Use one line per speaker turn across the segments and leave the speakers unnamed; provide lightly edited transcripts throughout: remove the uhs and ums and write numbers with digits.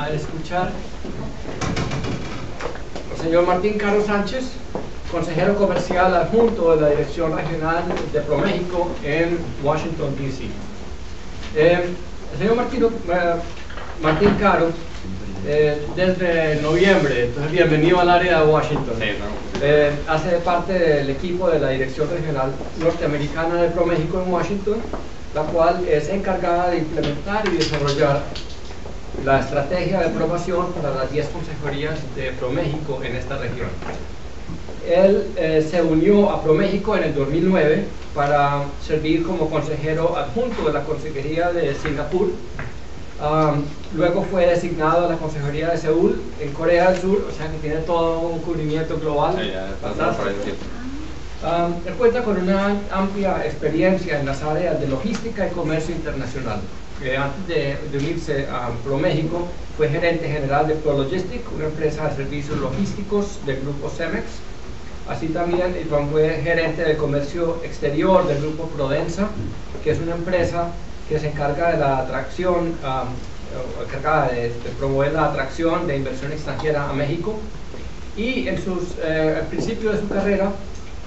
a escuchar al señor Martín Caro Sánchez, consejero comercial adjunto de la Dirección Regional de ProMéxico en Washington, D.C. El señor Martín Caro, desde noviembre, entonces bienvenido al área de Washington. Hace parte del equipo de la Dirección Regional Norteamericana de ProMéxico en Washington, la cual es encargada de implementar y desarrollar la estrategia de promoción para las 10 consejerías de ProMéxico en esta región. Él se unió a ProMéxico en el 2009 para servir como consejero adjunto de la Consejería de Singapur. Luego fue designado a la Consejería de Seúl en Corea del Sur, o sea que tiene todo un cubrimiento global. Él cuenta con una amplia experiencia en las áreas de logística y comercio internacional. Antes de unirse a ProMéxico, fue gerente general de ProLogistic, una empresa de servicios logísticos del grupo Cemex. Así también fue gerente de comercio exterior del grupo Prodensa, que es una empresa que se encarga de la atracción, encargada de promover la atracción de inversión extranjera a México. Y al principio de su carrera,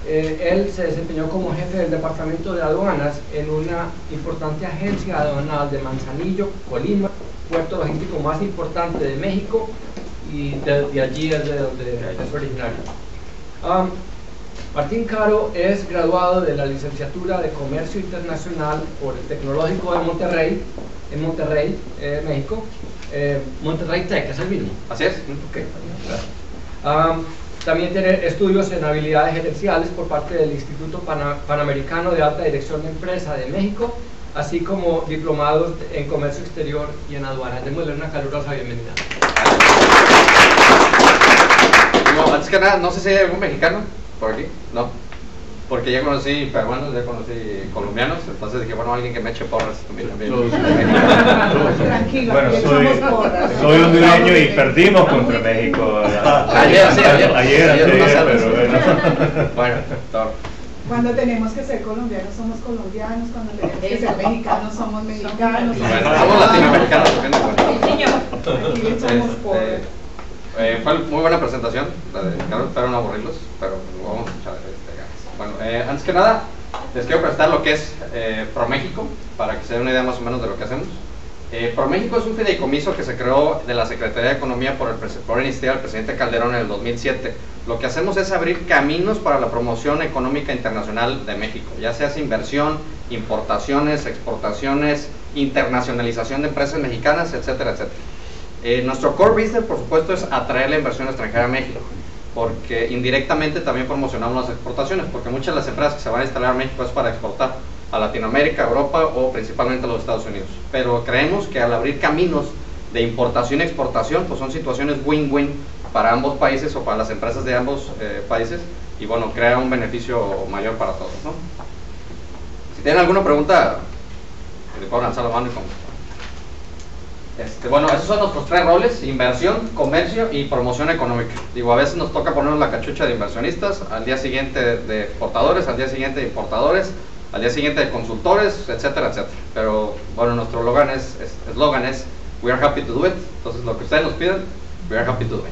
él se desempeñó como jefe del departamento de aduanas en una importante agencia aduanal de Manzanillo, Colima, puerto logístico más importante de México, y de allí es de donde es originario. Martín Caro es graduado de la licenciatura de Comercio Internacional por el Tecnológico de Monterrey, en Monterrey, México. Monterrey Tech, ¿es el mismo?
Así es.
Okay. También tiene estudios en habilidades gerenciales por parte del Instituto Panamericano de Alta Dirección de Empresa de México, así como diplomados en Comercio Exterior y en Aduanas. Démosle una calurosa bienvenida.
No, antes que nada, no sé si hay algún mexicano por aquí, ¿no? Porque ya conocí peruanos, ya conocí colombianos, entonces dije, bueno, alguien que me eche porras también.
Tranquilo,
bueno, soy hondureño y perdimos contra México.
Ayer,
pero bueno.
Bueno, todo.
Cuando tenemos que ser colombianos somos colombianos, cuando tenemos que ser mexicanos somos mexicanos.
Bueno, somos latinoamericanos,
Aquí le echamos porras.
Fue muy buena presentación, la de Carlos, espero no aburrirlos, pero vamos a echar ganas. Bueno, antes que nada, les quiero presentar lo que es ProMéxico, para que se den una idea más o menos de lo que hacemos. ProMéxico es un fideicomiso que se creó de la Secretaría de Economía por iniciativa del presidente Calderón en el 2007. Lo que hacemos es abrir caminos para la promoción económica internacional de México, ya sea inversión, importaciones, exportaciones, internacionalización de empresas mexicanas, etcétera, etcétera. Nuestro core business, por supuesto, es atraer la inversión extranjera a México, porque indirectamente también promocionamos las exportaciones, porque muchas de las empresas que se van a instalar a México es para exportar a Latinoamérica, Europa o principalmente a los Estados Unidos. Pero creemos que al abrir caminos de importación y exportación, pues son situaciones win-win para ambos países o para las empresas de ambos países, y bueno, crea un beneficio mayor para todos, ¿no? Si tienen alguna pregunta, le puedo lanzar la mano y contestar. Bueno, esos son nuestros tres roles: inversión, comercio y promoción económica. Digo, a veces nos toca ponernos la cachucha de inversionistas, al día siguiente de exportadores, al día siguiente de importadores, al día siguiente de consultores, etcétera, etcétera. Pero bueno, nuestro eslogan es "We are happy to do it". Entonces, lo que ustedes nos piden, we are happy to do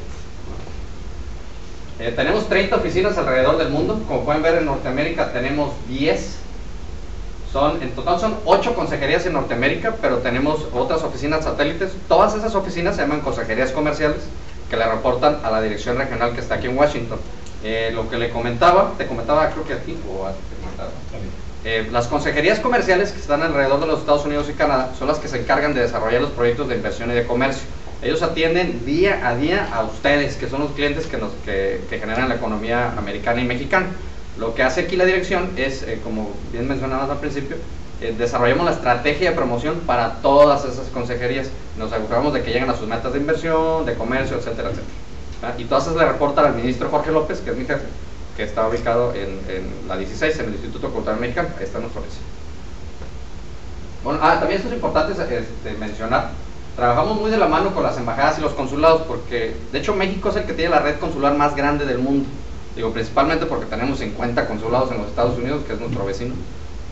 it. Tenemos 30 oficinas alrededor del mundo. Como pueden ver, en Norteamérica tenemos 10. En total son 8 consejerías en Norteamérica, pero tenemos otras oficinas satélites. Todas esas oficinas se llaman consejerías comerciales, que le reportan a la dirección regional que está aquí en Washington. Lo que te comentaba, creo que a ti o a ti te comentaba. Las consejerías comerciales que están alrededor de los Estados Unidos y Canadá son las que se encargan de desarrollar los proyectos de inversión y de comercio. Ellos atienden día a día a ustedes, que son los clientes que generan la economía americana y mexicana. Lo que hace aquí la dirección es, como bien mencionabas al principio, desarrollamos la estrategia de promoción para todas esas consejerías. Nos aseguramos de que lleguen a sus metas de inversión, de comercio, etcétera, etcétera. Y todas esas le reportan al ministro Jorge López, que es mi jefe, que está ubicado en la 16, en el Instituto Cultural Mexicano. Ahí está nuestra oficina. Bueno, también esto es importante mencionar. Trabajamos muy de la mano con las embajadas y los consulados, porque de hecho México es el que tiene la red consular más grande del mundo. Digo, principalmente porque tenemos 50 consulados en los Estados Unidos, que es nuestro vecino.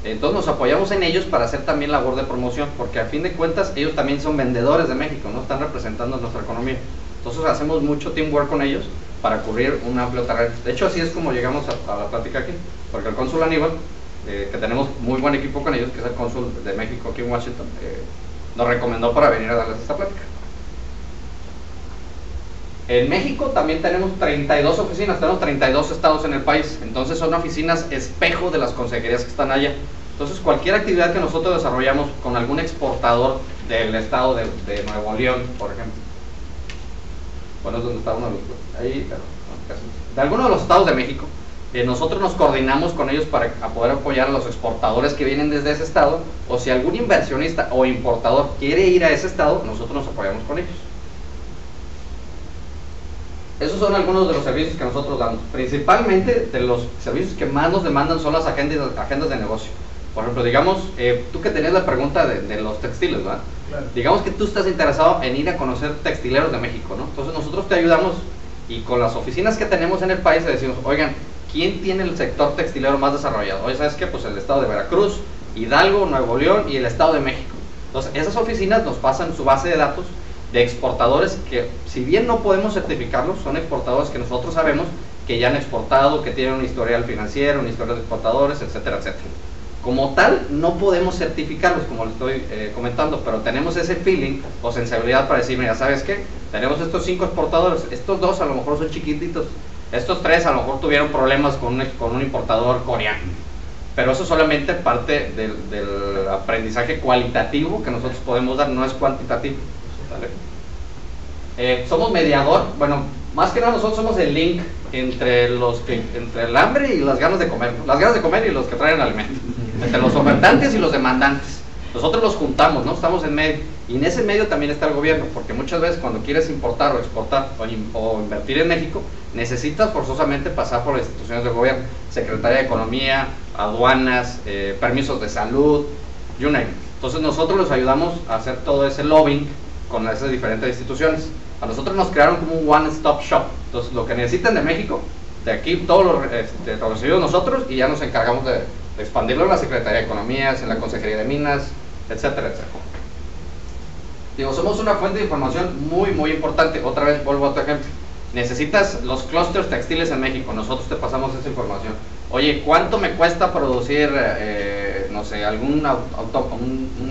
Entonces nos apoyamos en ellos para hacer también labor de promoción, porque a fin de cuentas ellos también son vendedores de México, ¿no? Están representando nuestra economía. Entonces hacemos mucho teamwork con ellos para cubrir un amplio terreno. De hecho, así es como llegamos a la plática aquí, porque el cónsul Aníbal, que tenemos muy buen equipo con ellos, que es el cónsul de México aquí en Washington, nos recomendó para venir a darles esta plática. En México también tenemos 32 oficinas, tenemos 32 estados en el país, entonces son oficinas espejo de las consejerías que están allá. Entonces cualquier actividad que nosotros desarrollamos con algún exportador del estado de Nuevo León, por ejemplo, bueno, es donde está uno de los, ahí, pero, no, casi, de alguno de los estados de México, nosotros nos coordinamos con ellos para poder apoyar a los exportadores que vienen desde ese estado, o si algún inversionista o importador quiere ir a ese estado, nosotros nos apoyamos con ellos. Esos son algunos de los servicios que nosotros damos. Principalmente de los servicios que más nos demandan son las agendas de negocio. Por ejemplo, digamos, tú que tenías la pregunta de los textiles, ¿verdad? Claro. Digamos que tú estás interesado en ir a conocer textileros de México, ¿no? Entonces nosotros te ayudamos y con las oficinas que tenemos en el país le decimos, oigan, ¿quién tiene el sector textilero más desarrollado? Oye, ¿sabes qué? Pues el estado de Veracruz, Hidalgo, Nuevo León y el estado de México. Entonces esas oficinas nos pasan su base de datos de exportadores que, si bien no podemos certificarlos, son exportadores que nosotros sabemos que ya han exportado, que tienen un historial financiero, un historial de exportadores, etcétera, etcétera. Como tal, no podemos certificarlos, como les estoy comentando, pero tenemos ese feeling o sensibilidad para decir, mira, ¿sabes qué? Tenemos estos 5 exportadores, estos 2 a lo mejor son chiquititos, estos 3 a lo mejor tuvieron problemas con un importador coreano. Pero eso es solamente parte del aprendizaje cualitativo que nosotros podemos dar, no es cuantitativo. Somos mediador, bueno, más que nada nosotros somos el link entre el hambre y las ganas de comer, ¿no? Las ganas de comer y los que traen alimento, entre los ofertantes y los demandantes. Nosotros los juntamos, ¿no? Estamos en medio, y en ese medio también está el gobierno, porque muchas veces cuando quieres importar o exportar o invertir en México, necesitas forzosamente pasar por las instituciones del gobierno, Secretaría de Economía, aduanas, permisos de salud, you name it. Entonces nosotros los ayudamos a hacer todo ese lobbying con esas diferentes instituciones. A nosotros nos crearon como un one-stop shop. Entonces lo que necesitan de México, de aquí todos lo recibimos nosotros y ya nos encargamos de expandirlo en la Secretaría de Economía, en la Consejería de Minas, etcétera, etcétera. Digo, somos una fuente de información muy, muy importante. Otra vez vuelvo a otro ejemplo. Necesitas los clústeres textiles en México, nosotros te pasamos esa información. Oye, ¿cuánto me cuesta producir, no sé, un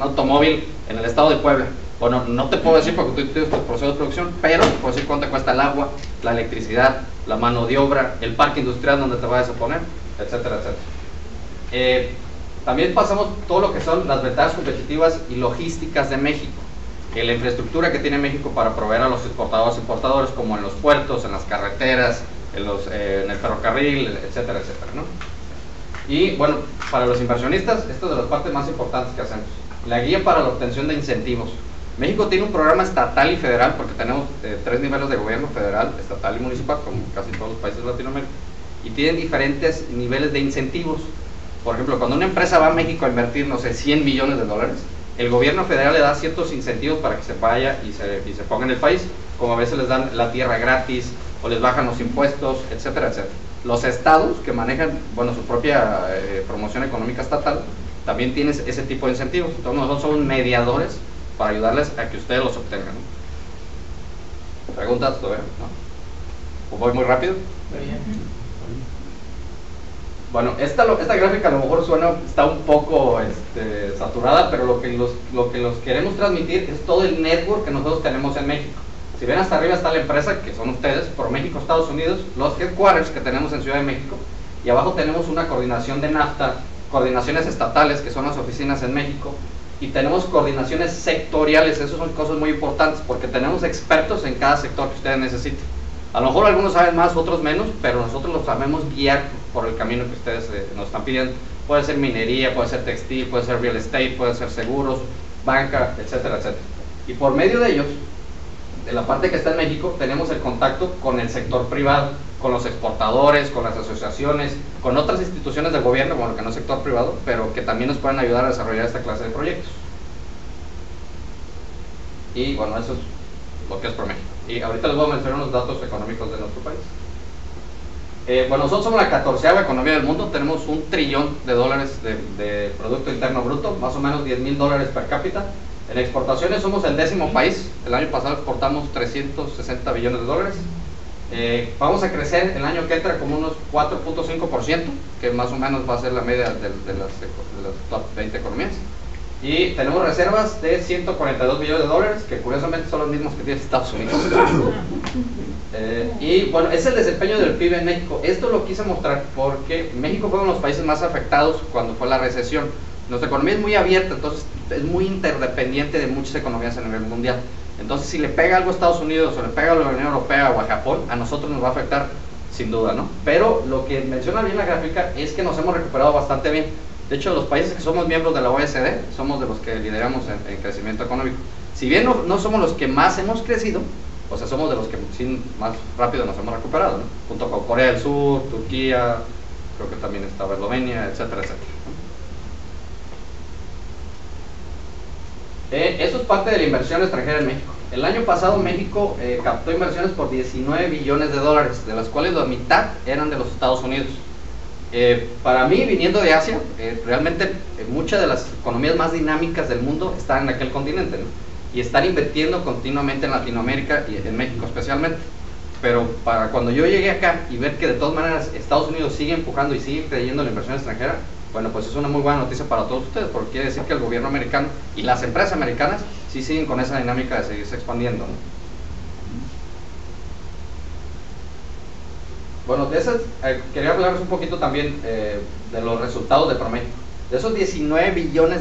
automóvil en el estado de Puebla? Bueno, no te puedo decir porque tú tienes tu proceso de producción, pero te puedo decir cuánto te cuesta el agua, la electricidad, la mano de obra, el parque industrial donde te vayas a poner, etcétera, etcétera. También pasamos todo lo que son las ventajas competitivas y logísticas de México. La infraestructura que tiene México para proveer a los exportadores e importadores, como en los puertos, en las carreteras, en el ferrocarril, etcétera, etcétera, ¿no? Y bueno, para los inversionistas, esta es de las partes más importantes que hacemos. La guía para la obtención de incentivos. México tiene un programa estatal y federal, porque tenemos 3 niveles de gobierno: federal, estatal y municipal, como casi todos los países de Latinoamérica, y tienen diferentes niveles de incentivos. Por ejemplo, cuando una empresa va a México a invertir, no sé, 100 millones de dólares, el gobierno federal le da ciertos incentivos para que se vaya y se ponga en el país, como a veces les dan la tierra gratis, o les bajan los impuestos, etcétera, etcétera. Los estados que manejan, bueno, su propia promoción económica estatal, también tienen ese tipo de incentivos. Entonces nosotros somos mediadores para ayudarles a que ustedes los obtengan, ¿no? ¿Preguntas todavía? ¿No? ¿O voy muy rápido? Bueno, esta gráfica a lo mejor está un poco saturada, pero lo que los queremos transmitir es todo el network que nosotros tenemos en México. Si ven, hasta arriba está la empresa, que son ustedes, ProMéxico Estados Unidos, los headquarters que tenemos en Ciudad de México, y abajo tenemos una coordinación de NAFTA, coordinaciones estatales, que son las oficinas en México, y tenemos coordinaciones sectoriales. Esas son cosas muy importantes, porque tenemos expertos en cada sector que ustedes necesiten. A lo mejor algunos saben más, otros menos, pero nosotros los sabemos guiar por el camino que ustedes nos están pidiendo. Puede ser minería, puede ser textil, puede ser real estate, puede ser seguros, banca, etcétera, etcétera. Y por medio de ellos, de la parte que está en México, tenemos el contacto con el sector privado, con los exportadores, con las asociaciones, con otras instituciones del gobierno, bueno, que no es sector privado, pero que también nos pueden ayudar a desarrollar esta clase de proyectos. Y bueno, eso es lo que es ProMéxico. Y ahorita les voy a mencionar unos datos económicos de nuestro país. Bueno, nosotros somos la 14ª economía del mundo, tenemos $1 trillón de Producto Interno Bruto, más o menos $10,000 per cápita. En exportaciones somos el 10º país, el año pasado exportamos $360 billones. Vamos a crecer el año que entra como unos 4.5%, que más o menos va a ser la media de las top 20 economías. Y tenemos reservas de $142 billones, que curiosamente son los mismos que tiene Estados Unidos. Y bueno, es el desempeño del PIB en México. Esto lo quise mostrar porque México fue uno de los países más afectados cuando fue la recesión. Nuestra economía es muy abierta, entonces es muy interdependiente de muchas economías a nivel mundial. Entonces, si le pega algo a Estados Unidos o le pega a la Unión Europea o a Japón, a nosotros nos va a afectar sin duda, ¿no? Pero lo que menciona bien la gráfica es que nos hemos recuperado bastante bien. De hecho, los países que somos miembros de la OECD somos de los que lideramos en crecimiento económico. Si bien no somos los que más hemos crecido, o sea, somos de los que más rápido nos hemos recuperado, ¿no? Junto con Corea del Sur, Turquía, creo que también estaba Eslovenia, etcétera, etcétera. Eso es parte de la inversión extranjera en México. El año pasado México captó inversiones por $19 billones, de las cuales la mitad eran de los Estados Unidos. Para mí, viniendo de Asia, realmente muchas de las economías más dinámicas del mundo están en aquel continente, ¿no? Y están invirtiendo continuamente en Latinoamérica y en México especialmente. Pero para cuando yo llegué acá y ver que de todas maneras Estados Unidos sigue empujando y sigue creyendo en la inversión extranjera, bueno, pues es una muy buena noticia para todos ustedes, porque quiere decir que el gobierno americano y las empresas americanas sí siguen con esa dinámica de seguirse expandiendo, ¿no? Bueno, de esas, quería hablarles un poquito también de los resultados de ProMéxico. De esos $19 billones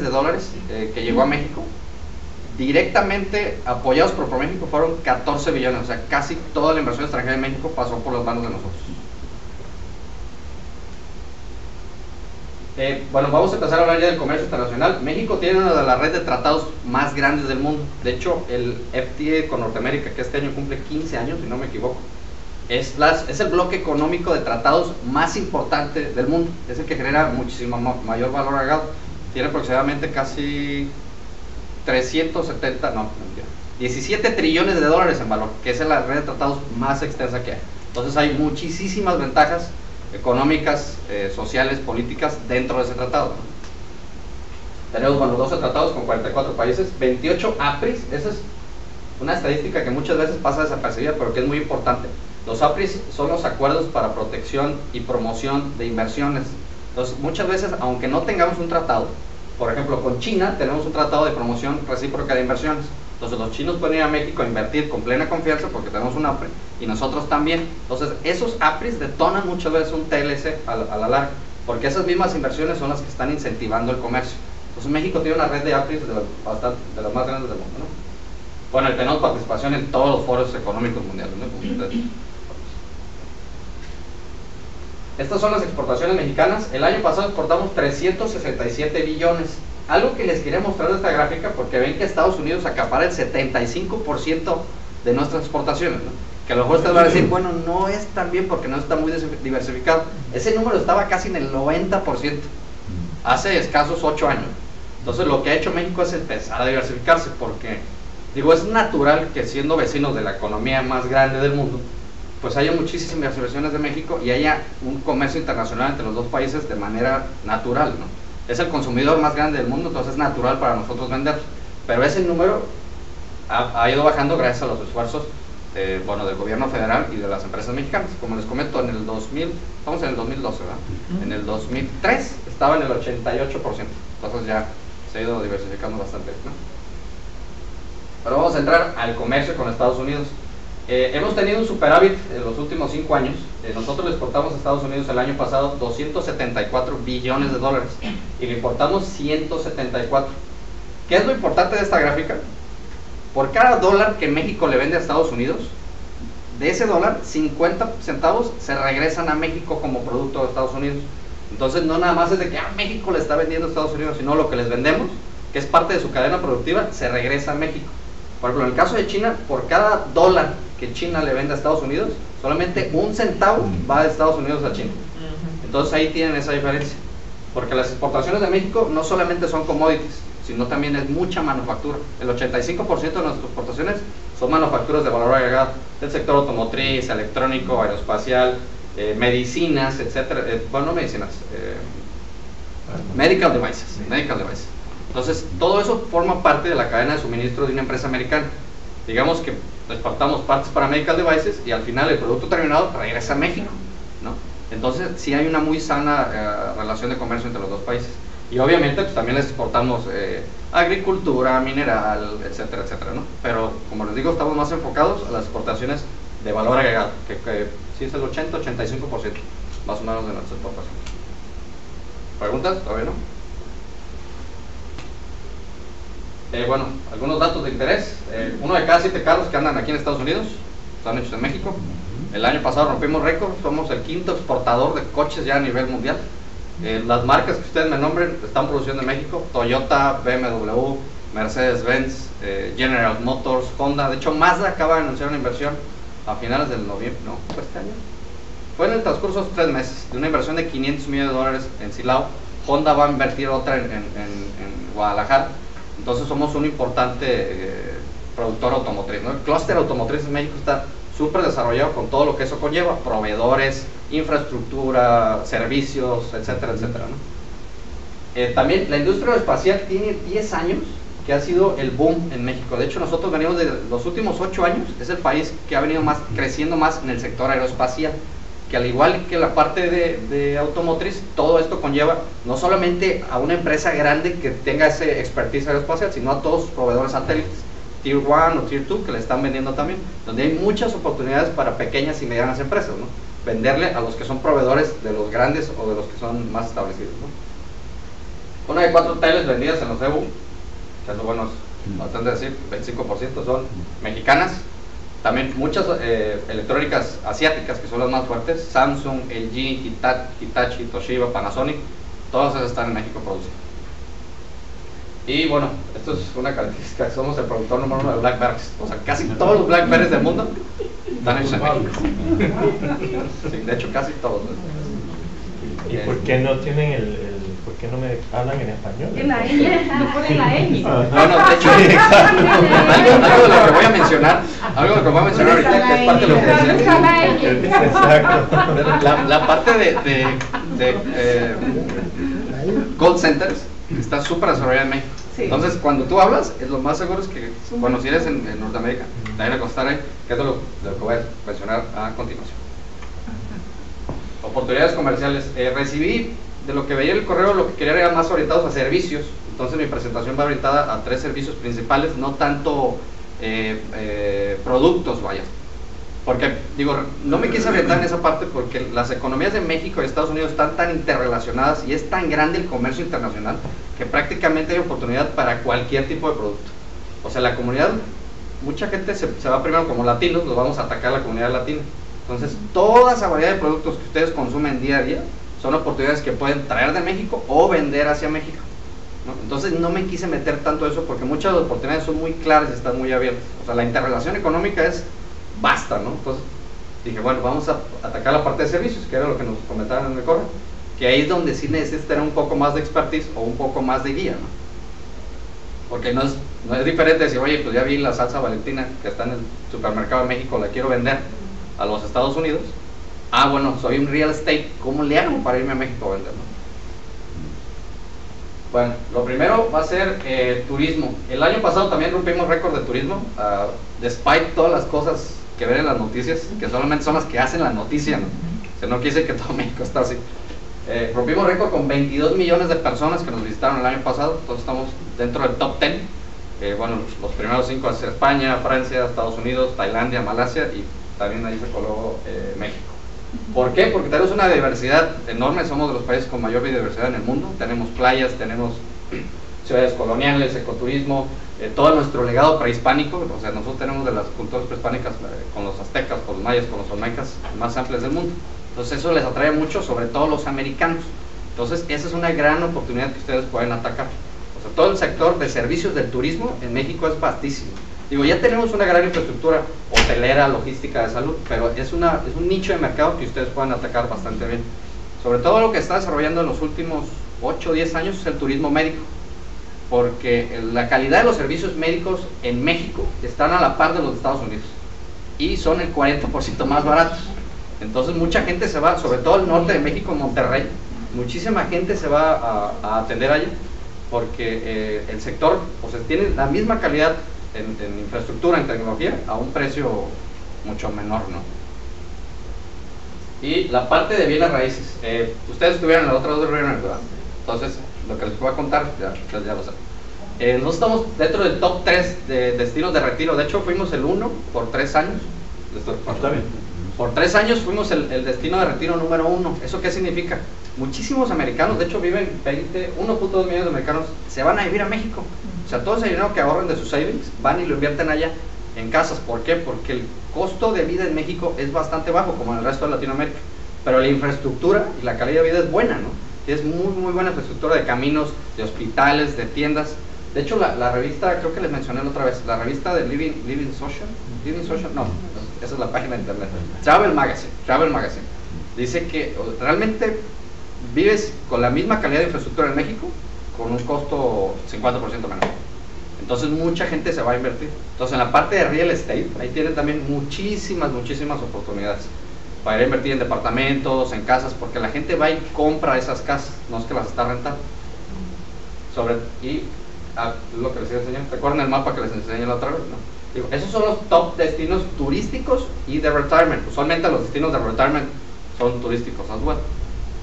que llegó a México, directamente apoyados por ProMéxico fueron 14 billones, o sea, casi toda la inversión extranjera en México pasó por las manos de nosotros. Bueno, vamos a empezar a hablar ya del comercio internacional. México tiene una de las redes de tratados más grandes del mundo. De hecho, el FTA con Norteamérica, que este año cumple 15 años, si no me equivoco, es el bloque económico de tratados más importante del mundo. Es el que genera muchísimo mayor valor agregado. Tiene aproximadamente casi 17 trillones de dólares en valor, que es la red de tratados más extensa que hay. Entonces hay muchísimas ventajas económicas, sociales, políticas dentro de ese tratado. Tenemos, bueno, 12 tratados con 44 países, 28 APRIs. Esa es una estadística que muchas veces pasa desapercibida, pero que es muy importante. Los APRIs son los acuerdos para protección y promoción de inversiones. Entonces, muchas veces, aunque no tengamos un tratado, por ejemplo, con China tenemos un tratado de promoción recíproca de inversiones. Entonces los chinos pueden ir a México a invertir con plena confianza porque tenemos un APRI y nosotros también. Entonces esos APRIs detonan muchas veces un TLC a la larga, porque esas mismas inversiones son las que están incentivando el comercio. Entonces México tiene una red de APRIs de las más grandes del mundo, ¿no? Bueno, tenemos participación en todos los foros económicos mundiales, ¿no? Estas son las exportaciones mexicanas. El año pasado exportamos 367 billones. Algo que les quería mostrar de esta gráfica, porque ven que Estados Unidos acapara el 75% de nuestras exportaciones, ¿no? Que a lo mejor ustedes van a decir, bueno, no es tan bien porque no está muy diversificado. Ese número estaba casi en el 90% hace escasos 8 años. Entonces lo que ha hecho México es empezar a diversificarse, porque digo, es natural que siendo vecinos de la economía más grande del mundo, pues haya muchísimas inversiones de México y haya un comercio internacional entre los dos países de manera natural, ¿no? Es el consumidor más grande del mundo, entonces es natural para nosotros vender. Pero ese número ha ido bajando gracias a los esfuerzos bueno, del gobierno federal y de las empresas mexicanas. Como les comento, en el 2000, estamos en el 2012, ¿verdad? En el 2003 estaba en el 88%, entonces ya se ha ido diversificando bastante, ¿no? Ahora vamos a entrar al comercio con Estados Unidos. Hemos tenido un superávit en los últimos 5 años. Nosotros le exportamos a Estados Unidos el año pasado 274 billones de dólares y le importamos 174. ¿Qué es lo importante de esta gráfica? Por cada dólar que México le vende a Estados Unidos, de ese dólar, 50 centavos se regresan a México como producto de Estados Unidos. Entonces no nada más es de que México le está vendiendo a Estados Unidos, sino lo que les vendemos, que es parte de su cadena productiva, se regresa a México. Por ejemplo, en el caso de China, por cada dólar que China le vende a Estados Unidos, solamente 1 centavo va de Estados Unidos a China. Entonces ahí tienen esa diferencia, porque las exportaciones de México no solamente son commodities, sino también es mucha manufactura. El 85% de nuestras exportaciones son manufacturas de valor agregado, del sector automotriz, electrónico, aeroespacial, medicinas, etcétera, bueno, no medicinas, medical devices. Entonces, todo eso forma parte de la cadena de suministro de una empresa americana. Digamos que exportamos partes para medical devices y al final el producto terminado regresa a México, ¿no? Entonces, sí hay una muy sana relación de comercio entre los dos países. Y obviamente, pues también les exportamos agricultura, mineral, etcétera, etcétera, ¿no? Pero, como les digo, estamos más enfocados a las exportaciones de valor agregado, que sí es el 80-85% más o menos de nuestras exportaciones. ¿Preguntas? ¿Todavía no? Bueno, algunos datos de interés. 1 de cada 7 carros que andan aquí en Estados Unidos están hechos en México. El año pasado rompimos récord, somos el 5º exportador de coches ya a nivel mundial. Las marcas que ustedes me nombren están produciendo en México: Toyota, BMW, Mercedes-Benz, General Motors, Honda. De hecho, Mazda acaba de anunciar una inversión a finales del noviembre, ¿no? ¿Fue este año? Fue en el transcurso de 3 meses, de una inversión de $500 millones en Silao. Honda va a invertir otra en Guadalajara. Entonces somos un importante productor automotriz, ¿no? El clúster automotriz en México está súper desarrollado con todo lo que eso conlleva: proveedores, infraestructura, servicios, etcétera, etcétera, ¿no? También la industria aeroespacial tiene 10 años que ha sido el boom en México. De hecho, nosotros venimos de los últimos 8 años, es el país que ha venido creciendo más en el sector aeroespacial, que al igual que la parte de automotriz, todo esto conlleva no solamente a una empresa grande que tenga ese expertise aeroespacial, sino a todos sus proveedores satélites, Tier 1 o Tier 2, que le están vendiendo también, donde hay muchas oportunidades para pequeñas y medianas empresas, ¿no? Venderle a los que son proveedores de los grandes o de los que son más establecidos, ¿no? 1 de 4 teles vendidas en los EBU, que es lo bueno, es bastante decir, 25% son mexicanas. También muchas electrónicas asiáticas, que son las más fuertes: Samsung, LG, Hitachi, Toshiba, Panasonic, todas esas están en México producidas. Y bueno, esto es una característica: somos el productor número 1 de Blackberries. O sea, casi todos los Blackberries del mundo están hechos en México. Sí, de hecho, casi todos.
¿Y por qué no tienen por qué no me hablan en español?
En la ñ, no ponen la ñ.
No, de hecho, algo de lo que voy a mencionar, ahorita, que es parte de lo que decía. La parte de call centers está súper desarrollada en México.
Sí.
Entonces, cuando tú hablas, lo más seguro es que, bueno, si eres en Norteamérica, te van a costar ahí, que es de lo que voy a mencionar a continuación. Oportunidades comerciales. Recibí, de lo que veía el correo, lo que quería era más orientados a servicios. Entonces mi presentación va orientada a 3 servicios principales, no tanto productos, vaya. Porque, digo, no me quise orientar en esa parte porque las economías de México y Estados Unidos están tan interrelacionadas y es tan grande el comercio internacional que prácticamente hay oportunidad para cualquier tipo de producto. O sea, la comunidad, mucha gente se va primero como latinos, los vamos a atacar a la comunidad latina. Entonces, toda esa variedad de productos que ustedes consumen día a día son oportunidades que pueden traer de México o vender hacia México, ¿no? Entonces, no me quise meter tanto eso porque muchas de las oportunidades son muy claras y están muy abiertas. O sea, la interrelación económica es basta, ¿no? Entonces, dije, bueno, vamos a atacar la parte de servicios, que era lo que nos comentaban en el correo, que ahí es donde sí necesitas tener un poco más de expertise o un poco más de guía, ¿no? Porque no es diferente decir, oye, pues ya vi la salsa Valentina que está en el supermercado de México, la quiero vender a los Estados Unidos. Ah, bueno, soy un real estate, ¿cómo le hago para irme a México a vender, no? Bueno, lo primero va a ser turismo. El año pasado también rompimos récord de turismo, despite todas las cosas que ven en las noticias, que solamente son las que hacen la noticia, ¿no? O sea, no quise que todo México está así. Rompimos récord con 22 millones de personas que nos visitaron el año pasado, entonces estamos dentro del top 10. Bueno, los primeros 5 es España, Francia, Estados Unidos, Tailandia, Malasia y también ahí se coló México. ¿Por qué? Porque tenemos una diversidad enorme, somos de los países con mayor biodiversidad en el mundo, tenemos playas, tenemos ciudades coloniales, ecoturismo, todo nuestro legado prehispánico. O sea, nosotros tenemos de las culturas prehispánicas con los aztecas, con los mayas, con los olmecas más amplias del mundo. Entonces eso les atrae mucho, sobre todo los americanos. Entonces esa es una gran oportunidad que ustedes pueden atacar. O sea, todo el sector de servicios del turismo en México es vastísimo. Digo, ya tenemos una gran infraestructura hotelera, logística, de salud, pero es un nicho de mercado que ustedes pueden atacar bastante bien. Sobre todo lo que está desarrollando en los últimos 8 o 10 años es el turismo médico, porque la calidad de los servicios médicos en México están a la par de los de Estados Unidos y son el 40% más baratos. Entonces mucha gente se va, sobre todo al norte de México, Monterrey, muchísima gente se va a atender allá, porque el sector, o sea, tiene la misma calidad en infraestructura, en tecnología, a un precio mucho menor, ¿no? Y la parte de bienes raíces, ustedes estuvieron en la otra reunión, ¿verdad? Entonces, lo que les voy a contar, ya lo saben. Nosotros estamos dentro del top 3 de destinos de retiro. De hecho, fuimos el 1 por 3 años.
Está bien.
Por 3 años fuimos el destino de retiro número 1. ¿Eso qué significa? Muchísimos americanos, de hecho viven 1.2 millones de americanos, se van a vivir a México. O sea, todo ese dinero que ahorran de sus savings, van y lo invierten allá en casas. ¿Por qué? Porque el costo de vida en México es bastante bajo, como en el resto de Latinoamérica. Pero la infraestructura y la calidad de vida es buena, ¿no? Es muy buena infraestructura de caminos, de hospitales, de tiendas. De hecho, la revista, creo que les mencioné la otra vez, la revista de Living Social, no, esa es la página de internet, Travel Magazine, dice que realmente vives con la misma calidad de infraestructura en México, con un costo 50% menor. Entonces mucha gente se va a invertir. Entonces en la parte de real estate, ahí tienen también muchísimas oportunidades para ir a invertir en departamentos, en casas, porque la gente va y compra esas casas, no es que las está rentando. Lo que les enseñé, ¿recuerdan el mapa que les enseñé la otra vez? ¿No? Digo, esos son los top destinos turísticos y de retirement. Usualmente los destinos de retirement son turísticos, as well.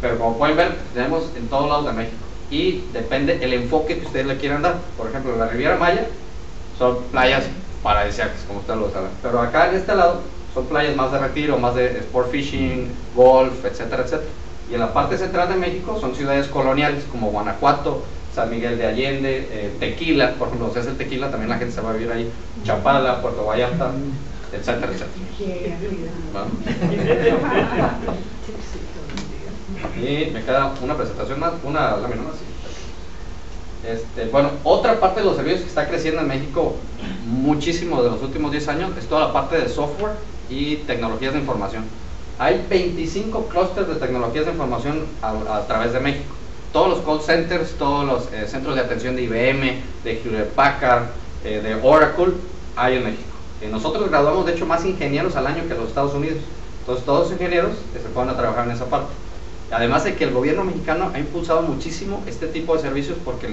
Pero como pueden ver, tenemos en todos lados de México. Y depende el enfoque que ustedes le quieran dar. Por ejemplo, en la Riviera Maya son playas paradisíacas, como ustedes lo saben. Pero acá en este lado son playas más de retiro, más de sport fishing, golf, etcétera, etcétera. Y en la parte central de México son ciudades coloniales como Guanajuato, San Miguel de Allende, Tequila, por ejemplo, si es el Tequila, también la gente se va a vivir ahí, Chapala, Puerto Vallarta, etcétera, etcétera. Y me queda una presentación más, una lámina más. Bueno, otra parte de los servicios que está creciendo en México muchísimo de los últimos 10 años es toda la parte de software y tecnologías de información. Hay 25 clústeres de tecnologías de información a través de México. Todos los call centers, todos los centros de atención de IBM, de Hewlett Packard, de Oracle, hay en México. Nosotros graduamos de hecho más ingenieros al año que los Estados Unidos. Entonces todos los ingenieros se ponen a trabajar en esa parte. Además de que el gobierno mexicano ha impulsado muchísimo este tipo de servicios porque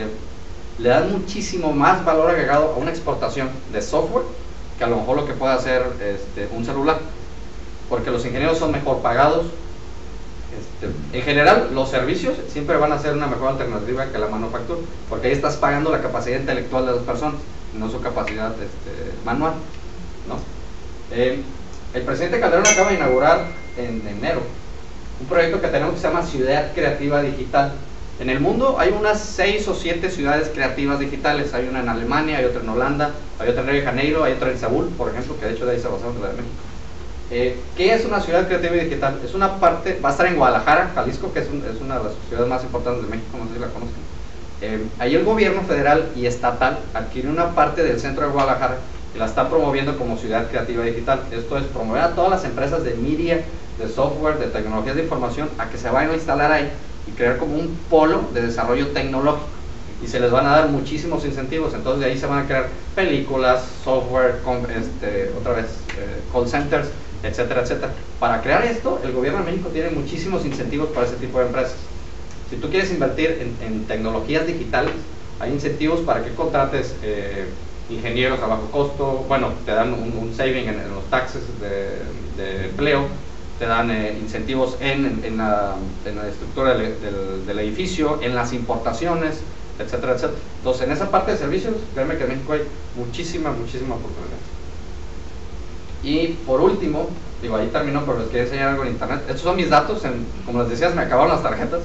le dan muchísimo más valor agregado a una exportación de software que a lo mejor lo que puede hacer un celular. Porque los ingenieros son mejor pagados. En general, los servicios siempre van a ser una mejor alternativa que la manufactura, porque ahí estás pagando la capacidad intelectual de las personas, no su capacidad manual, ¿no? El presidente Calderón acaba de inaugurar en enero un proyecto que tenemos que se llama Ciudad Creativa Digital. En el mundo hay unas 6 o 7 ciudades creativas digitales. Hay una en Alemania, hay otra en Holanda, hay otra en Río de Janeiro, hay otra en Seúl, por ejemplo, que de hecho de ahí se basaron de la de México. ¿Qué es una ciudad creativa y digital? Es una parte, va a estar en Guadalajara, Jalisco, que es una de las ciudades más importantes de México, no sé si la conozcan. Ahí el gobierno federal y estatal adquirió una parte del centro de Guadalajara y la está promoviendo como ciudad creativa digital. Esto es promover a todas las empresas de media, de software, de tecnologías de información a que se vayan a instalar ahí y crear como un polo de desarrollo tecnológico. Y se les van a dar muchísimos incentivos. Entonces de ahí se van a crear películas, software, call centers, etcétera, etcétera. Para crear esto, el gobierno de México tiene muchísimos incentivos para ese tipo de empresas. Si tú quieres invertir en tecnologías digitales, hay incentivos para que contrates ingenieros a bajo costo. Bueno, te dan un saving en los taxes de empleo, te dan incentivos en la estructura del edificio, en las importaciones, etcétera, etcétera. Entonces, en esa parte de servicios, créanme que en México hay muchísima oportunidad. Y por último, digo, ahí terminó, pero les quería enseñar algo en internet. Estos son mis datos, como les decía, me acabaron las tarjetas,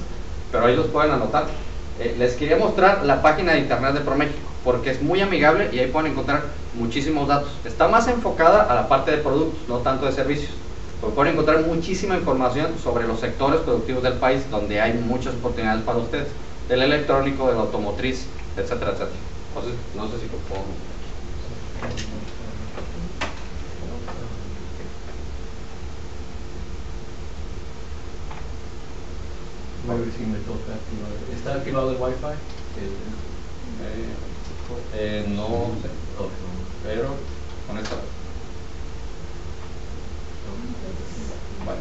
pero ahí los pueden anotar. Les quería mostrar la página de internet de ProMéxico, porque es muy amigable y ahí pueden encontrar muchísimos datos. Está más enfocada a la parte de productos, no tanto de servicios. Pero pueden encontrar muchísima información sobre los sectores productivos del país, donde hay muchas oportunidades para ustedes, del electrónico, del automotriz, etcétera, etcétera. Entonces, no sé si puedo...
A ver si me toca activar. ¿Está activado el Wi-Fi?
No sé, pero con esta. Bueno.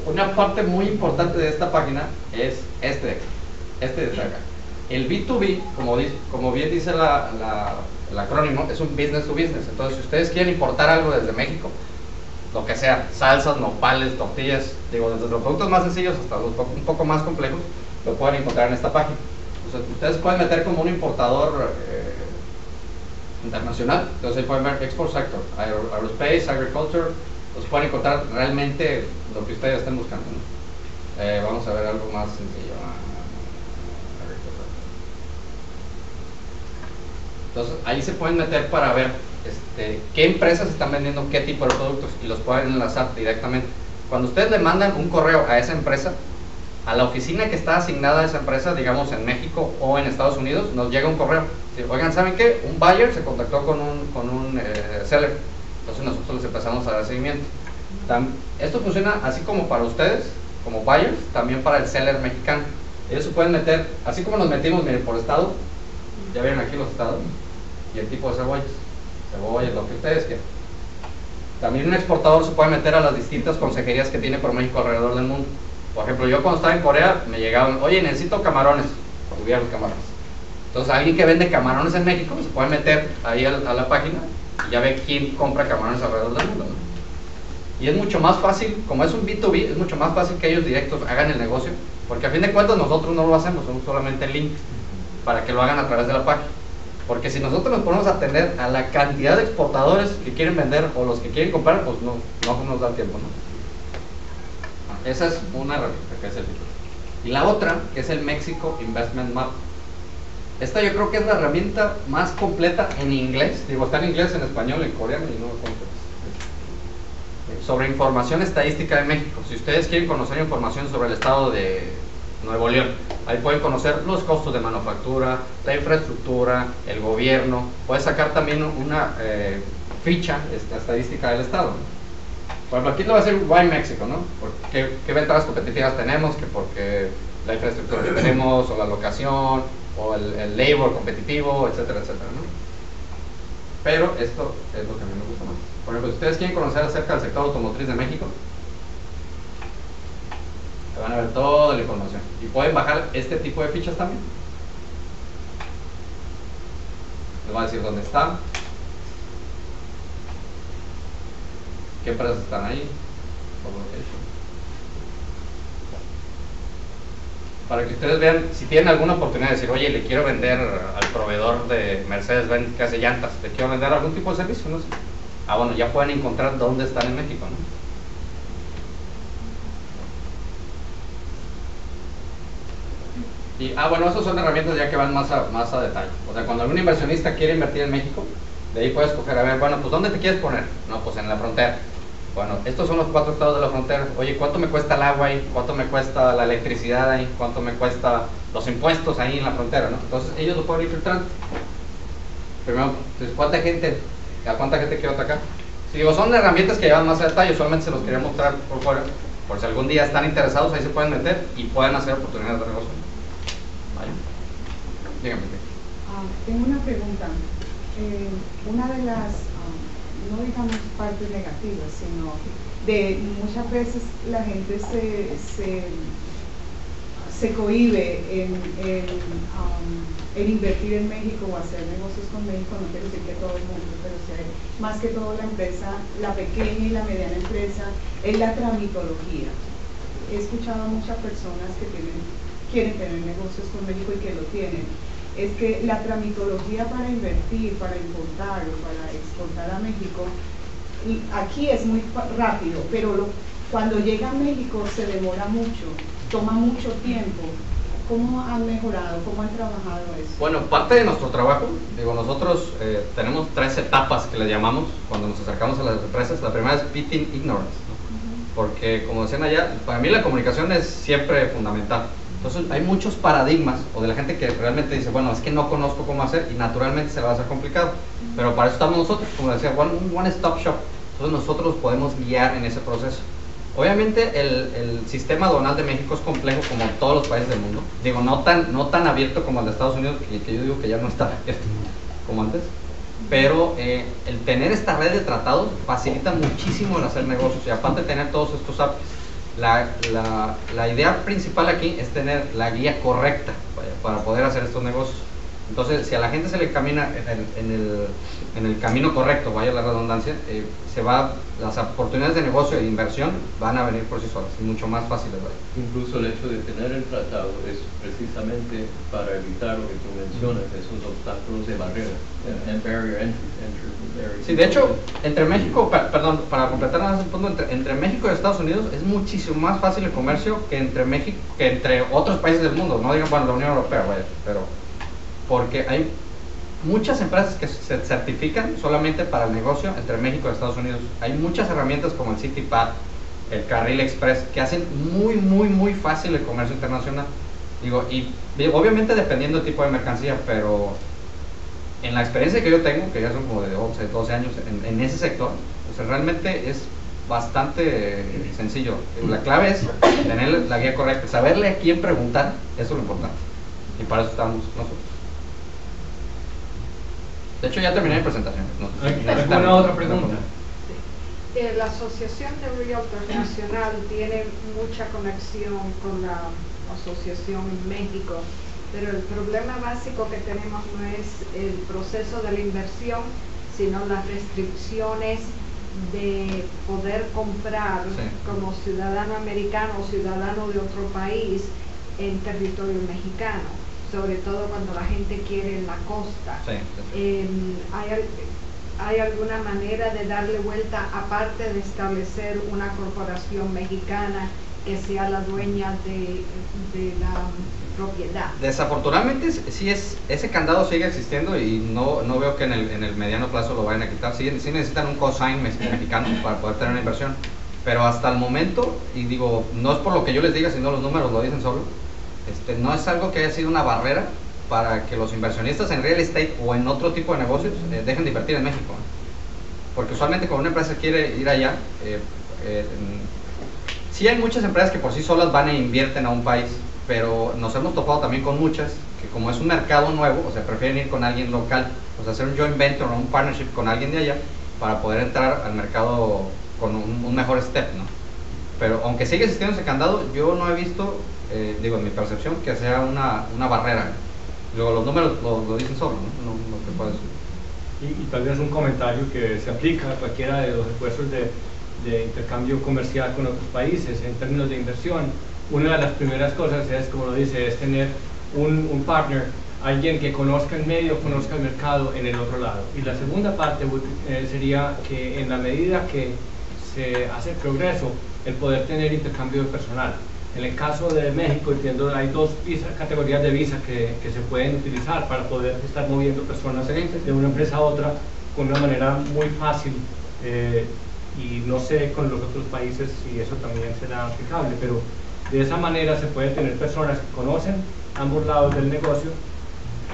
Una parte muy importante de esta página es este de acá. El B2B, como bien dice el acrónimo, es un business to business. Entonces, si ustedes quieren importar algo desde México, lo que sea, salsas, nopales, tortillas, digo, desde los productos más sencillos hasta los un poco más complejos, lo pueden encontrar en esta página. Entonces, ustedes pueden meter como un importador internacional. Entonces, ahí pueden ver Export Sector, Aerospace, Agriculture. Entonces, pueden encontrar realmente lo que ustedes estén buscando, ¿no? Vamos a ver algo más sencillo. Entonces, ahí se pueden meter para ver qué empresas están vendiendo qué tipo de productos y los pueden enlazar directamente. Cuando ustedes le mandan un correo a esa empresa, a la oficina que está asignada a esa empresa, digamos en México o en Estados Unidos, nos llega un correo. Oigan, ¿saben qué? Un buyer se contactó con un seller. Entonces nosotros les empezamos a dar seguimiento. Esto funciona así como para ustedes, como buyers, también para el seller mexicano. Ellos se pueden meter, así como nos metimos, miren, por estado. Ya vieron aquí los estados y el tipo de cebollas, lo que ustedes quieran. También un exportador se puede meter a las distintas consejerías que tiene por México alrededor del mundo. Por ejemplo, yo cuando estaba en Corea me llegaban, oye, necesito camarones, hubiera los camarones. Entonces alguien que vende camarones en México se puede meter ahí a la página y ya ve quién compra camarones alrededor del mundo, ¿no? Y es mucho más fácil, como es un B2B, es mucho más fácil que ellos directos hagan el negocio, porque a fin de cuentas nosotros no lo hacemos, somos solamente el link para que lo hagan a través de la página. Porque si nosotros nos ponemos a atender a la cantidad de exportadores que quieren vender o los que quieren comprar, pues no nos da tiempo, ¿no? Esa es una herramienta que es el título. Y la otra, que es el Mexico Investment Map. Esta yo creo que es la herramienta más completa en inglés. Digo, está en inglés, en español, en coreano y no sobre información estadística de México. Si ustedes quieren conocer información sobre el estado de Nuevo León, ahí pueden conocer los costos de manufactura, la infraestructura, el gobierno. Pueden sacar también una ficha estadística del estado. Por ejemplo, aquí lo va a decir Why México, ¿no? ¿Qué ventajas competitivas tenemos? Que porque la infraestructura que tenemos, o la locación, o el labor competitivo, etcétera, etcétera, ¿no? Pero esto es lo que a mí me gusta más. Por ejemplo, si ustedes quieren conocer acerca del sector automotriz de México, van a ver toda la información. Y pueden bajar este tipo de fichas también. Les va a decir dónde están, qué empresas están ahí, para que ustedes vean si tienen alguna oportunidad de decir, oye, le quiero vender al proveedor de Mercedes-Benz que hace llantas, le quiero vender algún tipo de servicio, no sé. Bueno, ya pueden encontrar dónde están en México, ¿no? Y, bueno, esas son herramientas ya que van más a detalle. O sea, cuando algún inversionista quiere invertir en México, de ahí puedes escoger, a ver, bueno, pues ¿dónde te quieres poner? No, pues en la frontera. Bueno, estos son los 4 estados de la frontera. Oye, ¿cuánto me cuesta el agua ahí? ¿Cuánto me cuesta la electricidad ahí? ¿Cuánto me cuesta los impuestos ahí en la frontera, no? Entonces ellos lo pueden ir filtrando. Primero, pues, ¿a cuánta gente quiero atacar? Si digo, son herramientas que llevan más a detalle, solamente se los quería mostrar por fuera. Por si algún día están interesados, ahí se pueden meter y pueden hacer oportunidades de negocio. Vaya. Dígame.
Tengo una pregunta. Una de las, no digamos partes negativas, sino de muchas veces la gente se cohíbe en invertir en México o hacer negocios con México. No quiero decir que todo el mundo, pero más que todo la empresa, la pequeña y la mediana empresa, es la tramitología. He escuchado a muchas personas que quieren tener negocios con México y que lo tienen. Es que la tramitología para invertir, para importar o para exportar a México, y aquí es muy rápido, pero cuando llega a México se demora mucho, toma mucho tiempo. ¿Cómo han mejorado? ¿Cómo han trabajado eso?
Bueno, parte de nuestro trabajo, digo, nosotros tenemos 3 etapas que le llamamos cuando nos acercamos a las empresas. La primera es beating ignorance, ¿no? Porque como decían allá, para mí la comunicación es siempre fundamental. Entonces hay muchos paradigmas, o de la gente que realmente dice, bueno, es que no conozco cómo hacer, y naturalmente se va a hacer complicado. Pero para eso estamos nosotros, como decía, un one-stop shop. Entonces nosotros podemos guiar en ese proceso. Obviamente el sistema aduanal de México es complejo como en todos los países del mundo. Digo, no tan abierto como el de Estados Unidos, que yo digo que ya no está abierto como antes. Pero el tener esta red de tratados facilita muchísimo el hacer negocios, y aparte de tener todos estos APIs. La idea principal aquí es tener la guía correcta para poder hacer estos negocios. Entonces, si a la gente se le camina en el camino correcto, vaya la redundancia, las oportunidades de negocio e inversión van a venir por sí solas, mucho más fáciles.
Incluso el hecho de tener el tratado es precisamente para evitar lo que tú mencionas, esos obstáculos de barrera, barrier entry.
Sí, de hecho, entre México, perdón, para completar nada más el punto, entre México y Estados Unidos es muchísimo más fácil el comercio que entre México, que entre otros países del mundo, no digan, bueno, la Unión Europea, vaya, pero porque hay muchas empresas que se certifican solamente para el negocio entre México y Estados Unidos. Hay muchas herramientas como el CityPath, el Carril Express, que hacen muy fácil el comercio internacional. Digo, y obviamente dependiendo del tipo de mercancía, pero en la experiencia que yo tengo, que ya son como de 11, 12 años en ese sector, o sea, realmente es bastante sencillo. La clave es tener la guía correcta, saberle a quién preguntar, eso es lo importante. Y para eso estamos nosotros. De hecho, ya terminé mi presentación.
¿Alguna otra pregunta?
La Asociación de Realtors Nacional tiene mucha conexión con la Asociación en México, pero el problema básico que tenemos no es el proceso de la inversión, sino las restricciones de poder comprar como ciudadano americano o ciudadano de otro país en territorio mexicano, sobre todo cuando la gente quiere en la costa. ¿Hay alguna manera de darle vuelta, aparte de establecer una corporación mexicana que sea la dueña de la propiedad?
Desafortunadamente sí, ese candado sigue existiendo y no veo que en el mediano plazo lo vayan a quitar. Sí necesitan un cosign mexicano para poder tener una inversión, pero hasta el momento, y digo, no es por lo que yo les diga, sino los números lo dicen solo, no es algo que haya sido una barrera para que los inversionistas en real estate o en otro tipo de negocios dejen de invertir en México. Porque usualmente cuando una empresa quiere ir allá, sí hay muchas empresas que por sí solas van e invierten a un país, pero nos hemos topado también con muchas que, como es un mercado nuevo, o sea, prefieren ir con alguien local, o sea, hacer un joint venture o un partnership con alguien de allá para poder entrar al mercado con un mejor step, ¿no? Pero aunque sigue existiendo ese candado, yo no he visto, digo, en mi percepción, que sea una barrera. Luego los números lo dicen solo, ¿no? No te puedo decir.
Y tal vez un comentario que se aplica a cualquiera de los esfuerzos de intercambio comercial con otros países en términos de inversión. Una de las primeras cosas es, como lo dice, es tener un partner, alguien que conozca el medio, conozca el mercado en el otro lado. Y la segunda parte sería que en la medida que se hace progreso, el poder tener intercambio de personal. En el caso de México, entiendo, hay dos categorías de visa que se pueden utilizar para poder estar moviendo personas de una empresa a otra con una manera muy fácil, y no sé con los otros países si eso también será aplicable, pero de esa manera se puede tener personas que conocen ambos lados del negocio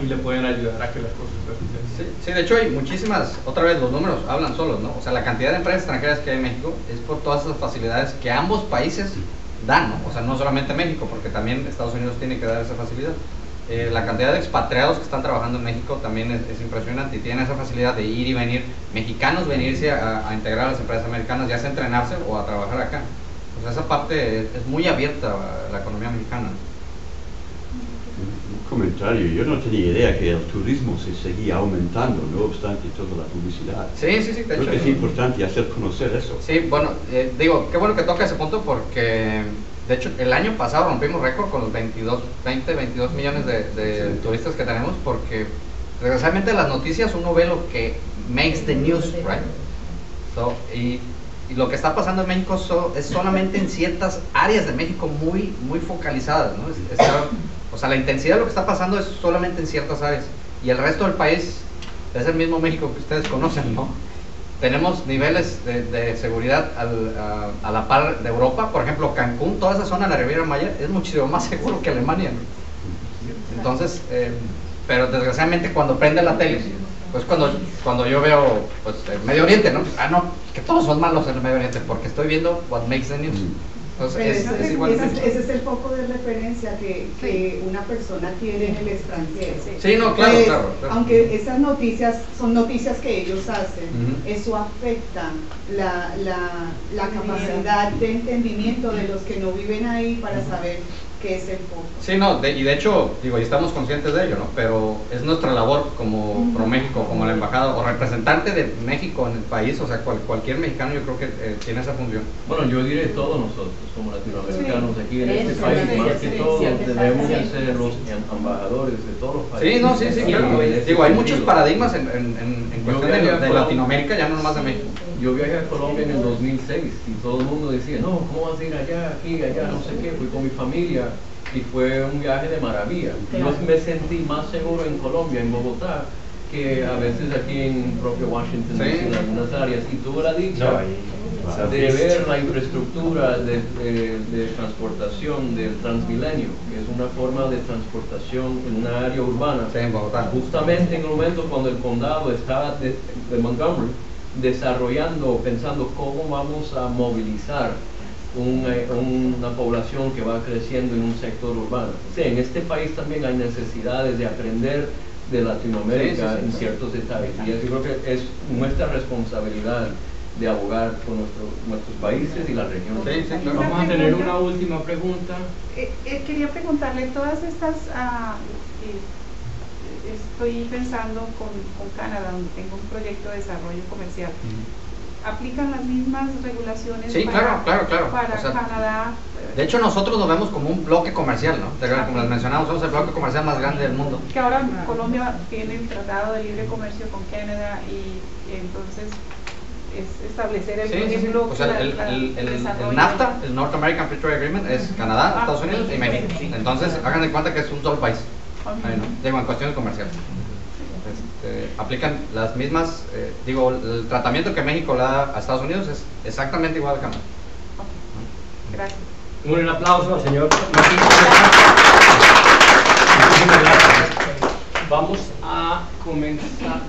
y le pueden ayudar a que las cosas resulten.
Sí, de hecho hay muchísimas, otra vez los números hablan solos, ¿no? O sea, la cantidad de empresas extranjeras que hay en México es por todas esas facilidades que ambos países dan, ¿no? O sea, no solamente México, porque también Estados Unidos tiene que dar esa facilidad. La cantidad de expatriados que están trabajando en México también es impresionante y tienen esa facilidad de ir y venir, mexicanos venirse a integrar a las empresas americanas, ya sea a entrenarse o a trabajar acá. O sea, esa parte es muy abierta a la economía mexicana.
Un comentario, yo no tenía idea que el turismo se seguía aumentando, no obstante toda la publicidad.
Sí, de hecho.
Creo que es importante hacer conocer eso.
Sí, bueno, digo, qué bueno que toca ese punto porque, de hecho, el año pasado rompimos récord con los 22 millones de turistas que tenemos, porque desgraciadamente las noticias uno ve lo que makes the news, right? So, y lo que está pasando en México es solamente en ciertas áreas de México muy focalizadas, ¿no? O sea, la intensidad de lo que está pasando es solamente en ciertas áreas y el resto del país es el mismo México que ustedes conocen, ¿no? Tenemos niveles de seguridad a la par de Europa. Por ejemplo, Cancún, toda esa zona de la Riviera Maya es muchísimo más seguro que Alemania, ¿no? Entonces, pero desgraciadamente cuando prende la tele, pues cuando yo veo pues, el Medio Oriente, ¿no? No, que todos son malos en el Medio Oriente, porque estoy viendo what makes the news. Entonces,
Pero
es igual.
ese es el foco de referencia que una persona tiene en el extranjero.
Sí, no, claro,
Pues,
claro.
aunque esas noticias son noticias que ellos hacen,
Ujú.
eso afecta la capacidad de entendimiento de los que no viven ahí para saber qué es el foco.
Sí, no, y de hecho, digo, y estamos conscientes de ello, ¿no? Pero es nuestra labor como ProMéxico, como la embajada o representante de México en el país, o sea, cualquier mexicano yo creo que tiene esa función.
Bueno, yo diré todos nosotros, como latinoamericanos aquí en este
Eso,
país,
sí,
más
sí,
que
sí,
todos,
sí,
debemos de
sí,
ser
sí.
los embajadores de todos los países.
Sí, no, sí,
Y
claro.
en ese
Digo, hay muchos
sentido,
paradigmas en cuestión
viajé a
de
Colombia.
Latinoamérica, ya no nomás de México.
Yo viajé a Colombia en el 2006 y todo el mundo decía, no, ¿cómo vas a ir allá, aquí, allá, no sé qué? Fui con mi familia y fue un viaje de maravilla. Yo me sentí más seguro en Colombia, en Bogotá, que a veces aquí en propio Washington,
Sí.
en algunas áreas. Y tuve la dicha
No, ahí
de ver la infraestructura de transportación del Transmilenio, que es una forma de transportación en una área urbana.
Sí, en Bogotá.
Justamente en el momento cuando el condado estaba de Montgomery desarrollando, pensando cómo vamos a movilizar una población que va creciendo en un sector urbano. Sí, en este país también hay necesidades de aprender de Latinoamérica
Sí, sí, sí.
en ciertos detalles. Y yo creo que es nuestra responsabilidad de abogar por nuestros países y la región.
Sí, sí, claro.
Vamos a tener una última pregunta.
Quería preguntarle, todas estas, estoy pensando con Canadá, donde tengo un proyecto de desarrollo comercial. ¿Aplican las mismas regulaciones
Sí,
para,
claro.
para
O sea,
Canadá?
de hecho, nosotros nos vemos como un bloque comercial, ¿no? Como les mencionamos, somos el bloque comercial más grande del mundo.
Que ahora Colombia tiene el Tratado de Libre Comercio con Canadá y entonces es establecer el,
Sí,
por
sí, sí.
ejemplo,
O sea, el NAFTA, el North American Free Trade Agreement, es Canadá, Estados Unidos y México. Entonces, hagan de cuenta que es un solo país. Ahí, ¿no? Digo, en cuestiones comerciales. Aplican las mismas, digo, el tratamiento que México le da a Estados Unidos es exactamente igual a Canadá.
Gracias.
Un aplauso al señor Martín Correa. Muchísimas gracias. Vamos a comenzar.